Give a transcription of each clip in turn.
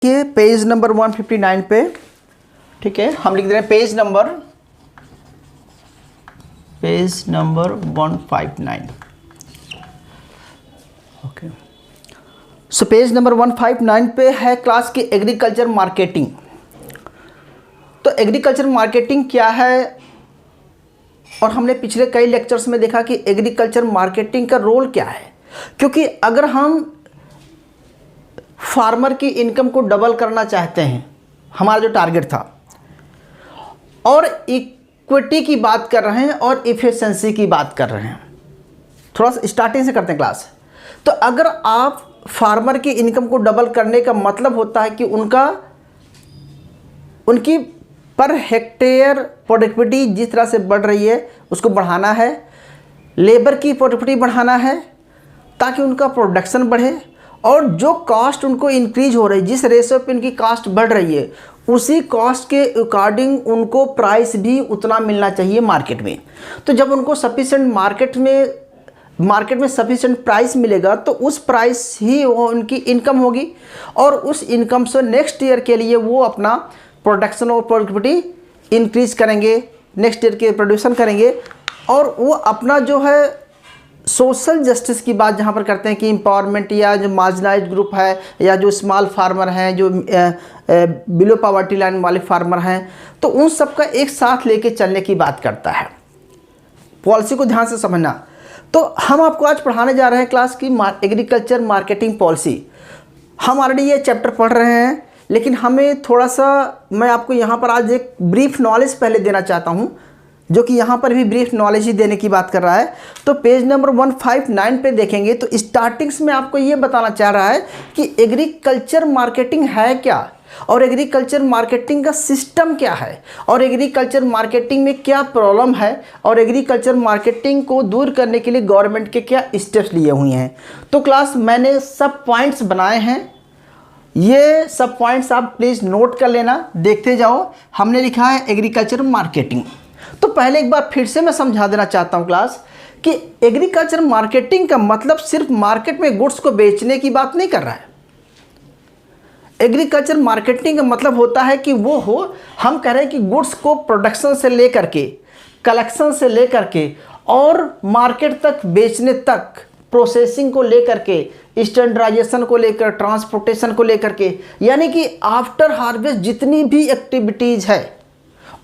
देखिए page number 159 पे, ठीक है, हम लिख दे रहे हैं page number 159। Okay, so page number 159 पे है क्लास की एग्रीकल्चर मार्केटिंग। तो एग्रीकल्चर मार्केटिंग क्या है, और हमने पिछले कई लेक्चर्स में देखा कि एग्रीकल्चर मार्केटिंग का रोल क्या है। क्योंकि अगर हम फार्मर की इनकम को डबल करना चाहते हैं, हमारा जो टारगेट था, और इक्विटी की बात कर रहे हैं और इफिशिएंसी की बात कर रहे हैं, थोड़ा सा स्टार्टिंग से करते हैं क्लास। तो अगर आप फार्मर की इनकम को डबल करने का मतलब होता है कि उनकी पर हेक्टेयर प्रोडक्टिविटी जिस तरह से बढ़ रही है उसको बढ़ाना है, लेबर की प्रोडक्टिविटी बढ़ाना है ताकि उनका प्रोडक्शन बढ़े, और जो कॉस्ट उनको इंक्रीज हो रही है, जिस रेशो पे इनकी कॉस्ट बढ़ रही है, उसी कॉस्ट के अकॉर्डिंग उनको प्राइस भी उतना मिलना चाहिए मार्केट में। तो जब उनको सफिशिएंट मार्केट में सफिशिएंट प्राइस मिलेगा तो उस प्राइस ही उनकी इनकम होगी, और उस इनकम से नेक्स्ट ईयर के लिए वो अपना प्रोडक्शन और प्रोडक्टिविटी इंक्रीज करेंगे, नेक्स्ट ईयर के प्रोड्यूसन करेंगे, और वो अपना जो है सोशल जस्टिस की बात जहाँ पर करते हैं कि एम्पावरमेंट, या जो मार्जिनाइज्ड ग्रुप है, या जो स्मॉल फार्मर हैं, जो बिलो पॉवर्टी लाइन वाले फार्मर हैं, तो उन सब का एक साथ लेके चलने की बात करता है। पॉलिसी को ध्यान से समझना। तो हम आपको आज पढ़ाने जा रहे हैं क्लास की एग्रीकल्चर मार्केटिंग पॉलिसी। हम ऑलरेडी ये चैप्टर पढ़ रहे हैं, लेकिन हमें थोड़ा सा, मैं आपको यहाँ पर आज एक ब्रीफ नॉलेज पहले देना चाहता हूँ, जो कि यहाँ पर भी ब्रीफ नॉलेज ही देने की बात कर रहा है। तो पेज नंबर 159 पे देखेंगे तो स्टार्टिंग्स में आपको ये बताना चाह रहा है कि एग्रीकल्चर मार्केटिंग है क्या, और एग्रीकल्चर मार्केटिंग का सिस्टम क्या है, और एग्रीकल्चर मार्केटिंग में क्या प्रॉब्लम है, और एग्रीकल्चर मार्केटिंग को दूर करने के लिए गवर्नमेंट के क्या स्टेप्स लिए हुए हैं। तो क्लास मैंने सब पॉइंट्स बनाए हैं, ये सब पॉइंट्स आप प्लीज़ नोट कर लेना, देखते जाओ। हमने लिखा है एग्रीकल्चर मार्केटिंग। तो पहले एक बार फिर से मैं समझा देना चाहता हूं क्लास कि एग्रीकल्चर मार्केटिंग का मतलब सिर्फ मार्केट में गुड्स को बेचने की बात नहीं कर रहा है। एग्रीकल्चर मार्केटिंग का मतलब होता है कि हम कह रहे हैं कि गुड्स को प्रोडक्शन से लेकर के, कलेक्शन से लेकर के, और मार्केट तक बेचने तक, प्रोसेसिंग को लेकर के, स्टैंडर्डाइजेशन को लेकर, ट्रांसपोर्टेशन को लेकर के, यानी कि आफ्टर हार्वेस्ट जितनी भी एक्टिविटीज़ है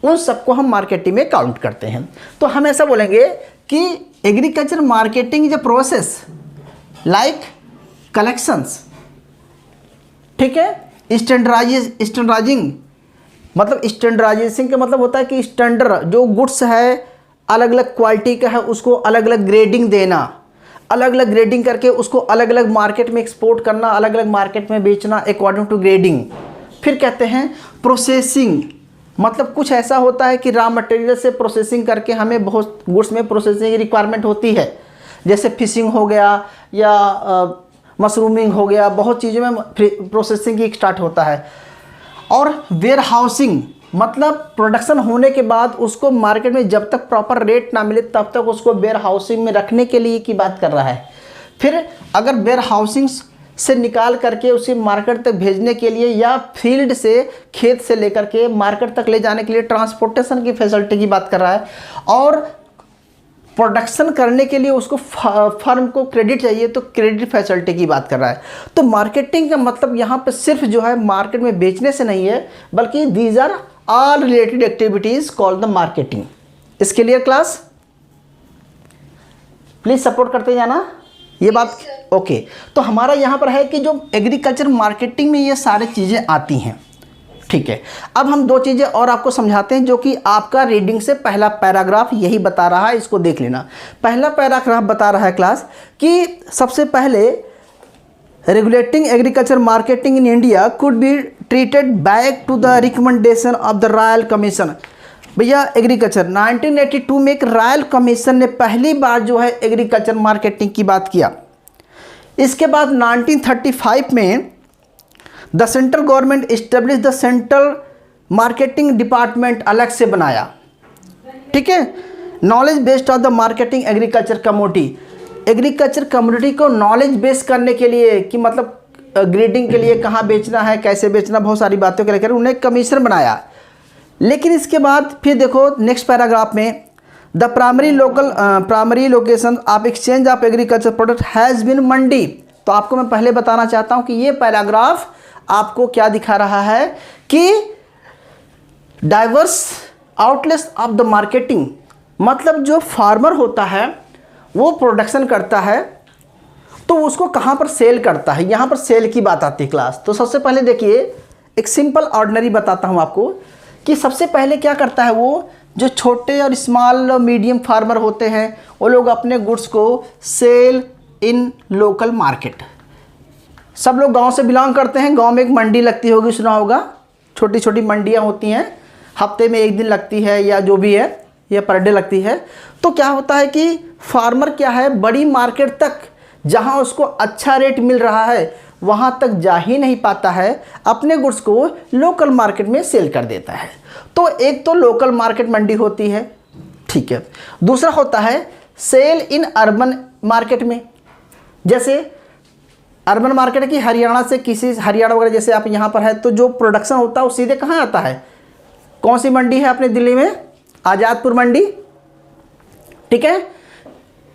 उन सबको हम मार्केटिंग में काउंट करते हैं। तो हम ऐसा बोलेंगे कि agriculture marketing is a process like collections, ठीक है, स्टैंडर्डाइजिंग, मतलब स्टैंडर्डाइजेशन का मतलब होता है कि स्टैंडर्ड जो गुड्स है अलग अलग क्वालिटी का है उसको अलग अलग ग्रेडिंग देना, अलग अलग ग्रेडिंग करके उसको अलग अलग मार्केट में एक्सपोर्ट करना, अलग अलग मार्केट में बेचना अकॉर्डिंग टू ग्रेडिंग। फिर कहते हैं प्रोसेसिंग, मतलब कुछ ऐसा होता है कि रॉ मटेरियल से प्रोसेसिंग करके हमें बहुत गुड्स में प्रोसेसिंग की रिक्वायरमेंट होती है, जैसे फिशिंग हो गया या मशरूमिंग हो गया, बहुत चीज़ों में प्रोसेसिंग की स्टार्ट होता है। और वेयर हाउसिंग, मतलब प्रोडक्शन होने के बाद उसको मार्केट में जब तक प्रॉपर रेट ना मिले तब तक उसको वेयर हाउसिंग में रखने के लिए की बात कर रहा है। फिर अगर वेयर हाउसिंग से निकाल करके उसे मार्केट तक भेजने के लिए, या फील्ड से, खेत से लेकर के मार्केट तक ले जाने के लिए ट्रांसपोर्टेशन की फैसिलिटी की बात कर रहा है। और प्रोडक्शन करने के लिए उसको फर्म को क्रेडिट चाहिए तो क्रेडिट फैसिलिटी की बात कर रहा है। तो मार्केटिंग का मतलब यहाँ पे सिर्फ जो है मार्केट में बेचने से नहीं है, बल्कि these are all related activities called the marketing. इसके लिए क्लास प्लीज सपोर्ट करते जाना ये बात। ओके, तो हमारा यहाँ पर है कि जो एग्रीकल्चर मार्केटिंग में ये सारी चीज़ें आती हैं, ठीक है। अब हम दो चीज़ें और आपको समझाते हैं जो कि आपका रीडिंग से पहला पैराग्राफ यही बता रहा है, इसको देख लेना। पहला पैराग्राफ बता रहा है क्लास कि सबसे पहले regulating agriculture marketing in India could be treated back to the recommendation of the royal commission. भैया एग्रीकल्चर 1982 में एक रॉयल कमीशन ने पहली बार जो है एग्रीकल्चर मार्केटिंग की बात किया। इसके बाद 1935 में the central government establish the central marketing department अलग से बनाया, ठीक है, knowledge based of the marketing agriculture community. Agriculture community को नॉलेज बेस करने के लिए कि मतलब ग्रेडिंग के लिए कहाँ बेचना है, कैसे बेचना, बहुत सारी बातों के लेकर उन्हें कमीशन बनाया। लेकिन इसके बाद फिर देखो नेक्स्ट पैराग्राफ में, the primary location of exchange of agriculture product has been mandi. तो आपको मैं पहले बताना चाहता हूँ कि ये पैराग्राफ आपको क्या दिखा रहा है कि diverse outlets of the marketing, मतलब जो फार्मर होता है वो प्रोडक्शन करता है तो उसको कहाँ पर सेल करता है, यहाँ पर सेल की बात आती है क्लास। तो सबसे पहले देखिए एक सिंपल ऑर्डिनरी बताता हूँ आपको कि सबसे पहले क्या करता है, वो जो छोटे और स्मॉल मीडियम फार्मर होते हैं वो लोग अपने गुड्स को सेल इन लोकल मार्केट। सब लोग गांव से बिलोंग करते हैं, गांव में एक मंडी लगती होगी, सुना होगा, छोटी छोटी मंडियां होती हैं, हफ्ते में एक दिन लगती है या जो भी है, या पर डे लगती है। तो क्या होता है कि फार्मर क्या है, बड़ी मार्केट तक जहां उसको अच्छा रेट मिल रहा है वहां तक जा ही नहीं पाता है, अपने गुड्स को लोकल मार्केट में सेल कर देता है। तो एक तो लोकल मार्केट मंडी होती है, ठीक है। दूसरा होता है सेल इन अर्बन मार्केट में, जैसे अर्बन मार्केट है कि हरियाणा से किसी, हरियाणा वगैरह जैसे आप यहाँ पर है तो जो प्रोडक्शन होता है वो सीधे कहाँ आता है, कौन सी मंडी है अपने दिल्ली में, आज़ादपुर मंडी, ठीक है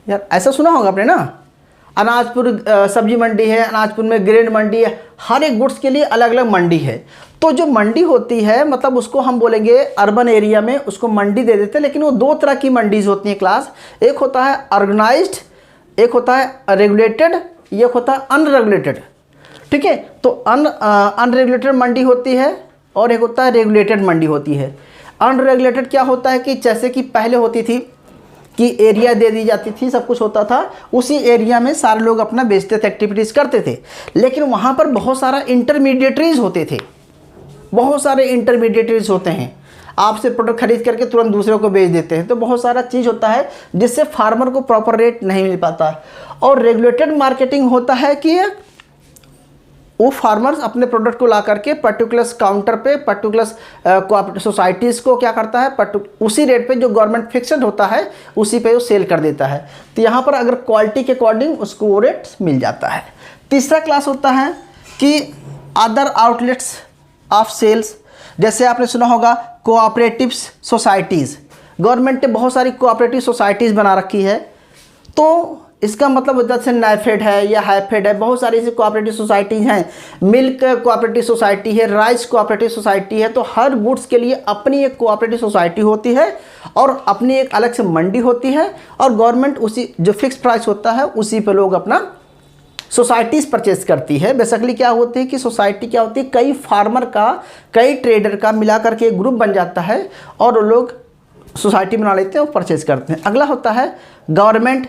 यार, ऐसा सुना होगा आपने ना। अनाजपुर सब्जी मंडी है, अनाजपुर में ग्रेन मंडी है, हर एक गुड्स के लिए अलग अलग मंडी है। तो जो मंडी होती है मतलब उसको हम बोलेंगे अर्बन एरिया में उसको मंडी दे देते हैं। लेकिन वो दो तरह की मंडीज होती हैं क्लास, एक होता है ऑर्गेनाइज्ड, एक होता है रेगुलेटेड, एक होता है अनरेगुलेटेड, ठीक है। तो अनरेगुलेटेड मंडी होती है और एक होता है रेगुलेटेड मंडी होती है। अनरेगुलेटेड क्या होता है कि जैसे कि पहले होती थी कि एरिया दे दी जाती थी, सब कुछ होता था, उसी एरिया में सारे लोग अपना बेचते थे, एक्टिविटीज़ करते थे, लेकिन वहाँ पर बहुत सारा इंटरमीडिएटरीज होते थे, बहुत सारे इंटरमीडिएटरीज होते हैं, आपसे प्रोडक्ट खरीद करके तुरंत दूसरे को बेच देते हैं। तो बहुत सारा चीज़ होता है जिससे फार्मर को प्रॉपर रेट नहीं मिल पाता। और रेगुलेटेड मार्केटिंग होता है कि वो फार्मर्स अपने प्रोडक्ट को ला करके पर्टिकुलर काउंटर पे, पर्टिकुलर कोऑपरेटिव सोसाइटीज़ को क्या करता है, उसी रेट पे जो गवर्नमेंट फिक्स्ड होता है उसी पे वो सेल कर देता है। तो यहाँ पर अगर क्वालिटी के अकॉर्डिंग उसको वो रेट मिल जाता है। तीसरा क्लास होता है कि अदर आउटलेट्स ऑफ सेल्स, जैसे आपने सुना होगा कोऑपरेटिव सोसाइटीज़, गवर्नमेंट ने बहुत सारी कोऑपरेटिव सोसाइटीज़ बना रखी है। तो इसका मतलब जैसे नाइफेड है या हाइफेड है, बहुत सारी ऐसी कोऑपरेटिव सोसाइटीज़ हैं, मिल्क कोऑपरेटिव सोसाइटी है, राइस कोऑपरेटिव सोसाइटी है। तो हर गुड्स के लिए अपनी एक कोऑपरेटिव सोसाइटी होती है और अपनी एक अलग से मंडी होती है, और गवर्नमेंट उसी जो फिक्स प्राइस होता है उसी पे लोग अपना सोसाइटीज़ परचेज करती है। बेसिकली क्या होती है कि सोसाइटी क्या होती है, कई फार्मर का, कई ट्रेडर का मिला करके एक ग्रुप बन जाता है और वो लोग सोसाइटी बना लेते हैं और परचेज करते हैं। अगला होता है गवर्नमेंट,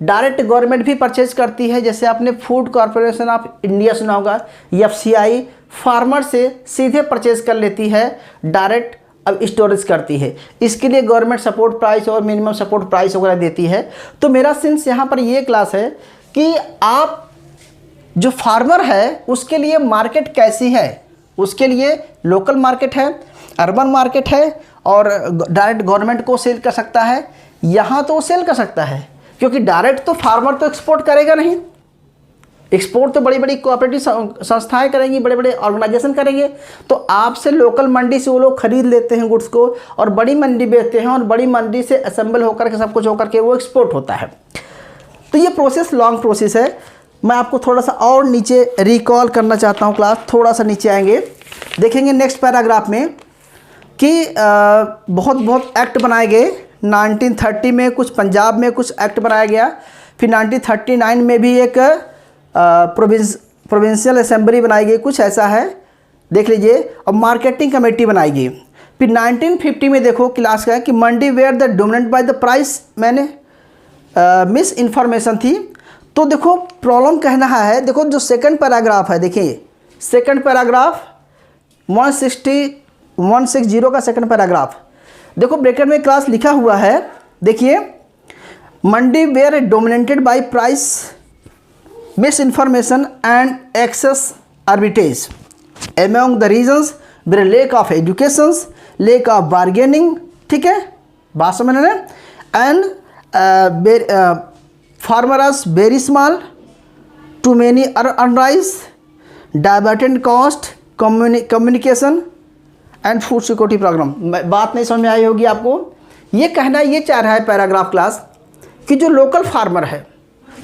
डायरेक्ट गवर्नमेंट भी परचेज करती है, जैसे आपने फूड कॉरपोरेशन ऑफ इंडिया सुना होगा, FCI फार्मर से सीधे परचेज कर लेती है, डायरेक्ट अब स्टोरेज करती है। इसके लिए गवर्नमेंट सपोर्ट प्राइस और मिनिमम सपोर्ट प्राइस वगैरह देती है। तो मेरा सेंस यहाँ पर ये क्लास है कि आप जो फार्मर है उसके लिए मार्केट कैसी है, उसके लिए लोकल मार्केट है, अर्बन मार्केट है, और डायरेक्ट गवर्नमेंट को सेल कर सकता है। यहाँ तो सेल कर सकता है क्योंकि डायरेक्ट तो फार्मर तो एक्सपोर्ट करेगा नहीं, एक्सपोर्ट तो बड़ी बड़ी कोऑपरेटिव संस्थाएं करेंगी, बड़े बड़े ऑर्गेनाइजेशन करेंगे। तो आपसे लोकल मंडी से वो लोग खरीद लेते हैं गुड्स को और बड़ी मंडी बेचते हैं, और बड़ी मंडी से असेंबल होकर के सब कुछ होकर के वो एक्सपोर्ट होता है। तो ये प्रोसेस लॉन्ग प्रोसेस है। मैं आपको थोड़ा सा और नीचे रिकॉल करना चाहता हूँ क्लास, थोड़ा सा नीचे आएंगे, देखेंगे नेक्स्ट पैराग्राफ में कि बहुत एक्ट बनाए गए। 1930 में कुछ पंजाब में कुछ एक्ट बनाया गया, फिर 1939 में भी एक प्रोविंशियल असेंबली बनाई गई, कुछ ऐसा है, देख लीजिए। और मार्केटिंग कमेटी बनाई गई। फिर 1950 में देखो क्लास का है कि mandi where the dominate by the price, मैंने मिस इन्फॉर्मेशन थी। तो देखो प्रॉब्लम कहना है, देखो जो सेकंड पैराग्राफ है, देखिए सेकंड पैराग्राफ 160 का सेकंड पैराग्राफ, देखो ब्रैकेट में क्लास लिखा हुआ है, देखिए mandi were dominated by price, miss information and access arbitrage among the reasons were lack of education, lack of bargaining, ठीक है, बात समझ रहे हैं, and farmers very small, too many अनराइज, diverted cost, communication and food security programme. बात नहीं समझ में आई होगी आपको। ये कहना ये चाह रहा है पैराग्राफ क्लास कि जो लोकल फार्मर है,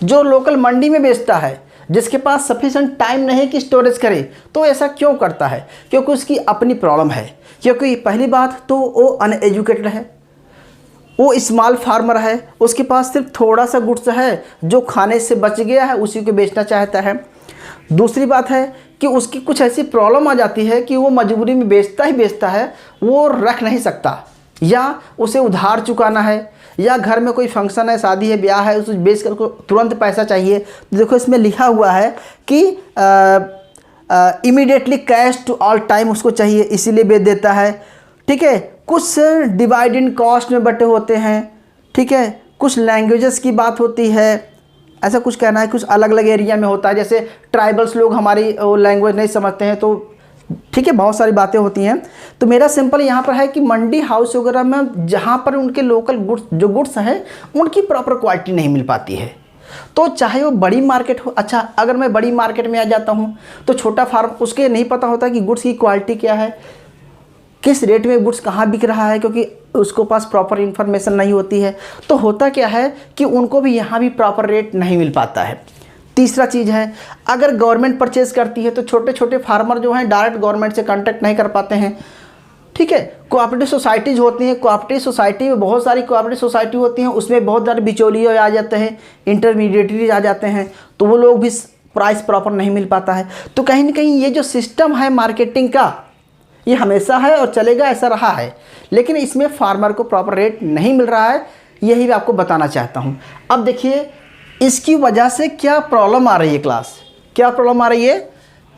जो लोकल मंडी में बेचता है, जिसके पास सफिशेंट टाइम नहीं कि स्टोरेज करे, तो ऐसा क्यों करता है? क्योंकि उसकी अपनी प्रॉब्लम है। क्योंकि पहली बात तो वो अनएजुकेटेड है, वो स्मॉल फार्मर है, उसके पास सिर्फ थोड़ा सा गुड्स है जो खाने से बच गया है, उसी को बेचना चाहता है। दूसरी बात है कि उसकी कुछ ऐसी प्रॉब्लम आ जाती है कि वो मजबूरी में बेचता ही बेचता है, वो रख नहीं सकता, या उसे उधार चुकाना है, या घर में कोई फंक्शन है, शादी है, ब्याह है, उसे बेच कर को तुरंत पैसा चाहिए। तो देखो इसमें लिखा हुआ है कि immediately cash to all time उसको चाहिए, इसीलिए बेच देता है। ठीक है, कुछ डिवाइड इन कॉस्ट में बटे होते हैं। ठीक है, कुछ लैंग्वेजेस की बात होती है, ऐसा कुछ कहना है, कुछ अलग अलग एरिया में होता है, जैसे ट्राइबल्स लोग हमारी लैंग्वेज नहीं समझते हैं, तो ठीक है, बहुत सारी बातें होती हैं। तो मेरा सिंपल यहाँ पर है कि मंडी हाउस वगैरह में जहाँ पर उनके लोकल गुड्स, जो गुड्स हैं, उनकी प्रॉपर क्वालिटी नहीं मिल पाती है। तो चाहे वो बड़ी मार्केट हो, अच्छा अगर मैं बड़ी मार्केट में आ जाता हूँ तो छोटा फार्म, उसके नहीं पता होता कि गुड्स की क्वालिटी क्या है, किस रेट में गुड्स कहाँ बिक रहा है, क्योंकि उसको पास प्रॉपर इन्फॉर्मेशन नहीं होती है। तो होता क्या है कि उनको भी यहाँ भी प्रॉपर रेट नहीं मिल पाता है। तीसरा चीज़ है, अगर गवर्नमेंट परचेज़ करती है तो छोटे छोटे फार्मर जो हैं डायरेक्ट गवर्नमेंट से कांटेक्ट नहीं कर पाते हैं। ठीक है, कोऑपरेटिव सोसाइटीज़ होती हैं, कोऑपरेटिव सोसाइटी में बहुत सारी कोऑपरेटिव सोसाइटी होती हैं, उसमें बहुत सारे बिचौलिए आ जाते हैं, इंटरमीडिएटरीज आ जाते हैं, तो वो लोग भी प्राइस प्रॉपर नहीं मिल पाता है। तो कहीं ना कहीं ये जो सिस्टम है मार्केटिंग का, ये हमेशा है और चलेगा, ऐसा रहा है, लेकिन इसमें फार्मर को प्रॉपर रेट नहीं मिल रहा है, यही मैं आपको बताना चाहता हूँ। अब देखिए इसकी वजह से क्या प्रॉब्लम आ रही है क्लास, क्या प्रॉब्लम आ रही है?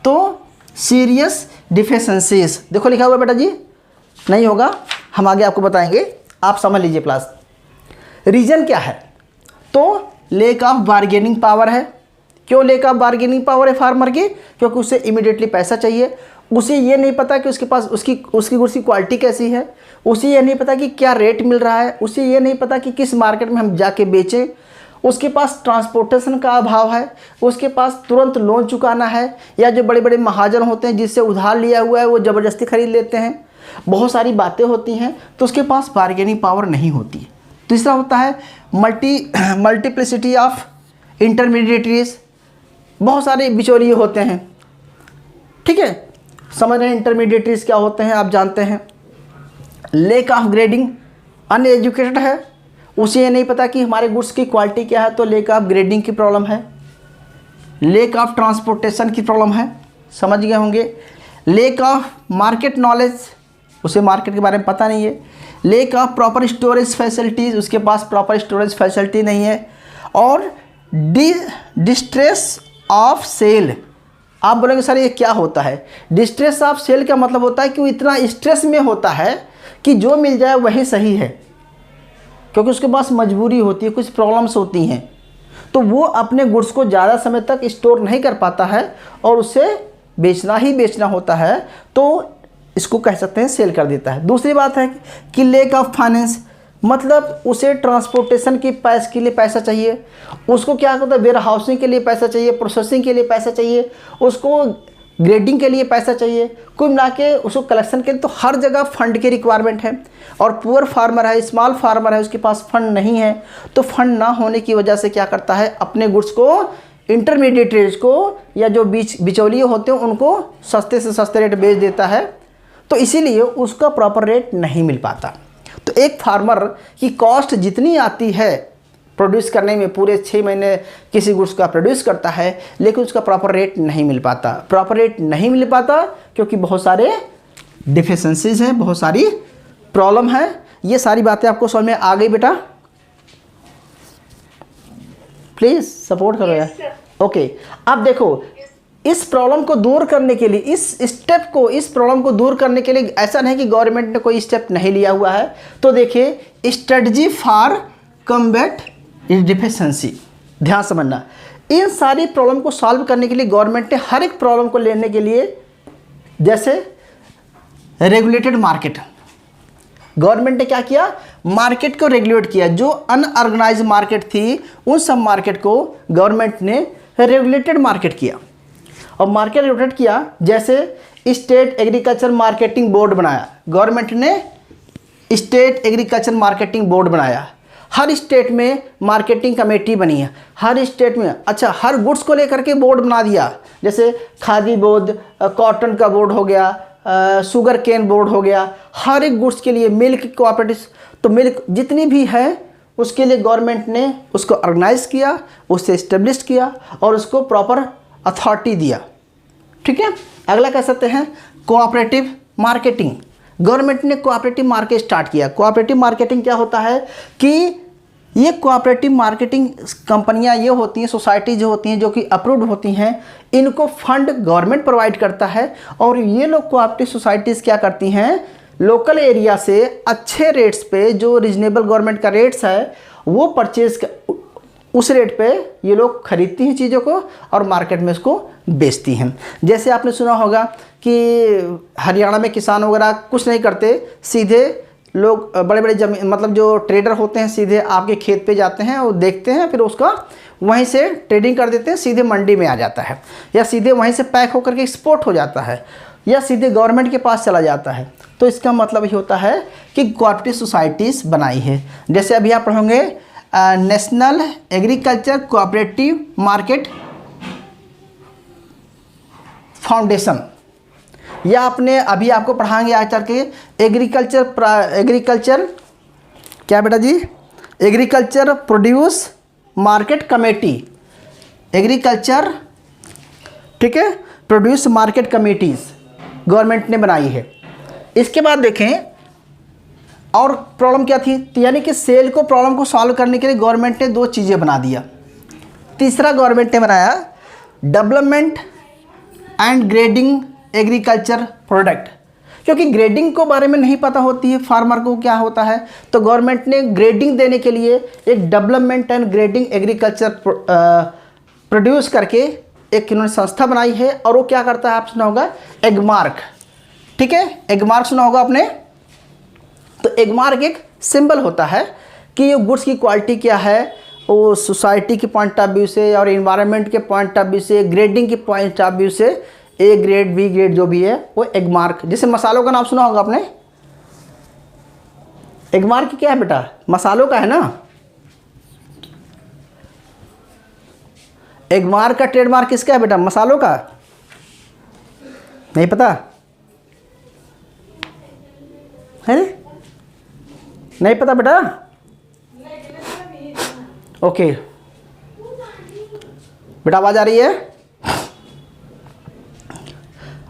तो सीरियस डिफिशेंसीज, देखो लिखा हुआ बेटा जी, नहीं होगा, हम आगे आपको बताएंगे, आप समझ लीजिए क्लास। रीज़न क्या है? तो लेक ऑफ बार्गेनिंग पावर है। क्यों लेक ऑफ बार्गेनिंग पावर है फार्मर की? क्योंकि उसे इमीडिएटली पैसा चाहिए, उसे ये नहीं पता कि उसके पास उसकी गुड्स की क्वालिटी कैसी है, उसे ये नहीं पता कि क्या रेट मिल रहा है, उसे ये नहीं पता कि किस मार्केट में हम जाके बेचें, उसके पास ट्रांसपोर्टेशन का अभाव है, उसके पास तुरंत लोन चुकाना है, या जो बड़े बड़े महाजन होते हैं जिससे उधार लिया हुआ है वो ज़बरदस्ती खरीद लेते हैं, बहुत सारी बातें होती हैं, तो उसके पास बार्गेनिंग पावर नहीं होती। तीसरा होता है मल्टीप्लिसिटी ऑफ इंटरमीडिएटरीज, बहुत सारे बिचौलिए होते हैं। ठीक है, समझ रहे हैं इंटरमीडिएटरीज क्या होते हैं, आप जानते हैं। लेक ऑफ ग्रेडिंग, अनएजुकेटेड है, उसे ये नहीं पता कि हमारे गुड्स की क्वालिटी क्या है, तो लेक ऑफ ग्रेडिंग की प्रॉब्लम है। लेक ऑफ ट्रांसपोर्टेशन की प्रॉब्लम है, समझ गए होंगे। लेक ऑफ मार्केट नॉलेज, उसे मार्केट के बारे में पता नहीं है। Lake of proper storage facilities, उसके पास प्रॉपर स्टोरेज फैसिलिटी नहीं है। और डिस्ट्रेस ऑफ सेल, आप बोलेंगे सर ये क्या होता है? डिस्ट्रेस ऑफ सेल का मतलब होता है कि वो इतना स्ट्रेस में होता है कि जो मिल जाए वही सही है, क्योंकि उसके पास मजबूरी होती है, कुछ प्रॉब्लम्स होती हैं, तो वो अपने गुड्स को ज़्यादा समय तक स्टोर नहीं कर पाता है और उसे बेचना ही बेचना होता है, तो इसको कह सकते हैं सेल कर देता है। दूसरी बात है कि लेक ऑफ फाइनेंस, मतलब उसे ट्रांसपोर्टेशन के के लिए पैसा चाहिए, उसको क्या होता है वेयर हाउसिंग के लिए पैसा चाहिए, प्रोसेसिंग के लिए पैसा चाहिए, उसको ग्रेडिंग के लिए पैसा चाहिए, कुल मिला के उसको कलेक्शन के लिए, तो हर जगह फंड की रिक्वायरमेंट है। और पुअर फार्मर है, स्मॉल फार्मर है, उसके पास फंड नहीं है, तो फंड ना होने की वजह से क्या करता है, अपने गुड्स को इंटरमीडिएटरीज को, या जो बिचौलिए होते हैं उनको सस्ते से सस्ते रेट बेच देता है, तो इसीलिए उसका प्रॉपर रेट नहीं मिल पाता। तो एक फार्मर की कॉस्ट जितनी आती है प्रोड्यूस करने में, पूरे 6 महीने किसी गुड्स का प्रोड्यूस करता है, लेकिन उसका प्रॉपर रेट नहीं मिल पाता। प्रॉपर रेट नहीं मिल पाता क्योंकि बहुत सारे डिफिशेंसीज हैं, बहुत सारी प्रॉब्लम है। ये सारी बातें आपको समझ में आ गई बेटा? प्लीज़ सपोर्ट करो यार। ओके, अब देखो इस प्रॉब्लम को दूर करने के लिए, इस प्रॉब्लम को दूर करने के लिए, ऐसा नहीं कि गवर्नमेंट ने कोई स्टेप नहीं लिया हुआ है। तो देखिए स्ट्रेटजी फॉर कम्बैट डिफिशेंसी, ध्यान समझना, इन सारी प्रॉब्लम को सॉल्व करने के लिए गवर्नमेंट ने हर एक प्रॉब्लम को लेने के लिए, जैसे रेगुलेटेड मार्केट, गवर्नमेंट ने क्या किया, मार्केट को रेगुलेट किया। जो अनऑर्गेनाइज्ड मार्केट थी उन सब मार्केट को गवर्नमेंट ने रेगुलेटेड मार्केट किया। और मार्केट रेगुलेट किया, जैसे स्टेट एग्रीकल्चर मार्केटिंग बोर्ड बनाया, गवर्नमेंट ने स्टेट एग्रीकल्चर मार्केटिंग बोर्ड बनाया, हर स्टेट में मार्केटिंग कमेटी बनी है, हर स्टेट में, अच्छा हर गुड्स को लेकर के बोर्ड बना दिया, जैसे खादी बोर्ड, कॉटन का बोर्ड हो गया, शुगर केन बोर्ड हो गया, हर एक गुड्स के लिए, मिल्क कोऑपरेटिव, तो मिल्क जितनी भी है उसके लिए गवर्नमेंट ने उसको ऑर्गेनाइज किया, उसे इस्टेब्लिश किया और उसको प्रॉपर अथॉरिटी दिया। ठीक है, अगला कह सकते हैं कोऑपरेटिव मार्केटिंग। गवर्नमेंट ने कोऑपरेटिव मार्केट स्टार्ट किया। कोऑपरेटिव मार्केटिंग क्या होता है कि ये कोऑपरेटिव मार्केटिंग कंपनियां ये होती हैं, सोसाइटी जो होती हैं जो कि अप्रूव्ड होती हैं, इनको फंड गवर्नमेंट प्रोवाइड करता है और ये लोग कोऑपरेटिव सोसाइटीज़ क्या करती हैं, लोकल एरिया से अच्छे रेट्स पे, जो रीजनेबल गवर्नमेंट का रेट्स है वो परचेज, उस रेट पे ये लोग खरीदती हैं चीज़ों को और मार्केट में उसको बेचती हैं। जैसे आपने सुना होगा कि हरियाणा में किसान वगैरह कुछ नहीं करते, सीधे लोग बड़े बड़े जमीन, मतलब जो ट्रेडर होते हैं, सीधे आपके खेत पे जाते हैं और देखते हैं, फिर उसका वहीं से ट्रेडिंग कर देते हैं, सीधे मंडी में आ जाता है, या सीधे वहीं से पैक होकर के एक्सपोर्ट हो जाता है, या सीधे गवर्नमेंट के पास चला जाता है। तो इसका मतलब ये होता है कि कोऑपरेटिव सोसाइटीज़ बनाई है। जैसे अभी आप पढ़ोगे national agriculture cooperative market foundation, या आपने अभी आपको पढ़ाएंगे आज तक के एग्रीकल्चर क्या बेटा जी, agriculture produce market committee, agriculture, ठीक है, प्रोड्यूस मार्केट कमेटीज़ गवर्नमेंट ने बनाई है। इसके बाद देखें और प्रॉब्लम क्या थी, तो यानी कि सेल को प्रॉब्लम को सॉल्व करने के लिए गवर्नमेंट ने दो चीज़ें बना दिया। तीसरा गवर्नमेंट ने बनाया development and grading agriculture product, क्योंकि ग्रेडिंग को बारे में नहीं पता होती है फार्मर को क्या होता है, तो गवर्नमेंट ने ग्रेडिंग देने के लिए एक development and grading agriculture produce करके एक इन्होंने संस्था बनाई है। और वो क्या करता है, आप सुना होगा एगमार्क, ठीक है, एगमार्क सुना होगा आपने। तो एगमार्क एक सिंबल होता है कि ये गुड्स की क्वालिटी क्या है, वो सोसाइटी के पॉइंट ऑफ व्यू से और इन्वायरमेंट के पॉइंट ऑफ व्यू से, ग्रेडिंग के पॉइंट ऑफ व्यू से, ए ग्रेड बी ग्रेड जो भी है वो एगमार्क। जैसे मसालों का नाम सुना होगा आपने, एगमार्क क्या है बेटा, मसालों का है ना। एगमार्क का ट्रेडमार्क किसका है बेटा, मसालों का, नहीं पता है, नहीं पता बेटा, ओके बेटा आवाज आ रही है।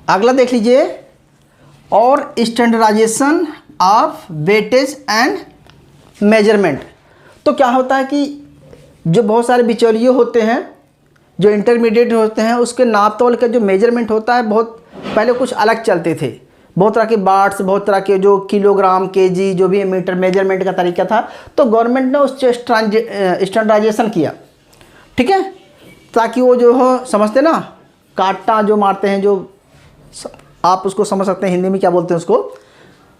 अगला देख लीजिए, और standardisation of weightage and measurement. तो क्या होता है कि जो बहुत सारे बिचौलिए होते हैं, जो इंटरमीडिएट होते हैं, उसके नाप तोल का जो मेजरमेंट होता है, बहुत पहले कुछ अलग चलते थे, बहुत तरह के बार्ट्स, बहुत तरह के जो किलोग्राम, केजी, जो भी मीटर मेजरमेंट का तरीका था। तो गवर्नमेंट ने उस स्टैंडर्डाइजेशन किया, ठीक है, ताकि वो जो हो समझते ना, काटा जो मारते हैं, जो आप उसको समझ सकते हैं हिंदी में क्या बोलते हैं उसको,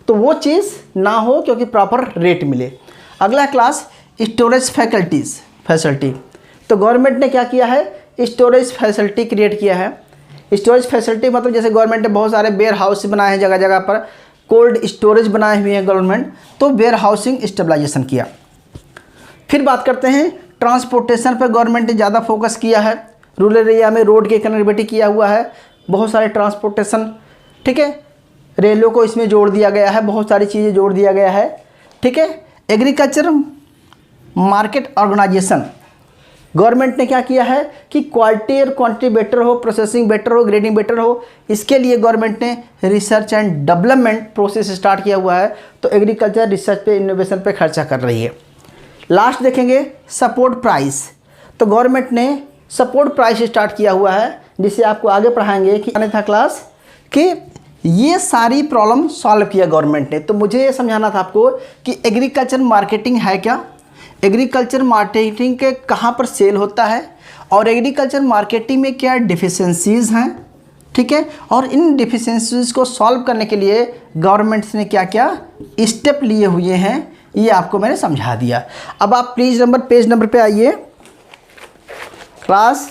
तो वो चीज़ ना हो, क्योंकि प्रॉपर रेट मिले। अगला क्लास स्टोरेज फैसिलिटी। तो गवर्नमेंट ने क्या किया है, स्टोरेज फैसिलिटी क्रिएट किया है। स्टोरेज फैसिलिटी मतलब जैसे गवर्नमेंट ने बहुत सारे वेयर हाउस बनाए हैं, जगह जगह पर कोल्ड स्टोरेज बनाए हुए हैं गवर्नमेंट, तो वेयर हाउसिंग स्टेबलाइजेशन किया। फिर बात करते हैं ट्रांसपोर्टेशन पर, गवर्नमेंट ने ज़्यादा फोकस किया है। रूरल एरिया में रोड की कनेक्टिविटी किया हुआ है, बहुत सारे ट्रांसपोर्टेशन, ठीक है, रेलों को इसमें जोड़ दिया गया है, बहुत सारी चीज़ें जोड़ दिया गया है, ठीक है। एग्रीकल्चर मार्केट ऑर्गेनाइजेशन, गवर्नमेंट ने क्या किया है कि क्वालिटी और क्वांटिटी बेटर हो, प्रोसेसिंग बेटर हो, ग्रेडिंग बेटर हो, इसके लिए गवर्नमेंट ने research and development process start किया हुआ है। तो एग्रीकल्चर रिसर्च पे, इनोवेशन पे खर्चा कर रही है। लास्ट देखेंगे सपोर्ट प्राइस। तो गवर्नमेंट ने सपोर्ट प्राइस स्टार्ट किया हुआ है, जिसे आपको आगे पढ़ाएंगे कि आने था क्लास कि ये सारी प्रॉब्लम सॉल्व किया गवर्नमेंट ने। तो मुझे ये समझाना था आपको कि एग्रीकल्चर मार्केटिंग है क्या, एग्रीकल्चर मार्केटिंग के कहाँ पर सेल होता है, और एग्रीकल्चर मार्केटिंग में क्या डिफिशेंसीज़ हैं, ठीक है, और इन डिफिशेंसीज़ को सॉल्व करने के लिए गवर्नमेंट ने क्या क्या स्टेप लिए हुए हैं, ये आपको मैंने समझा दिया। अब आप प्लीज़ पेज नंबर पे आइए। क्लास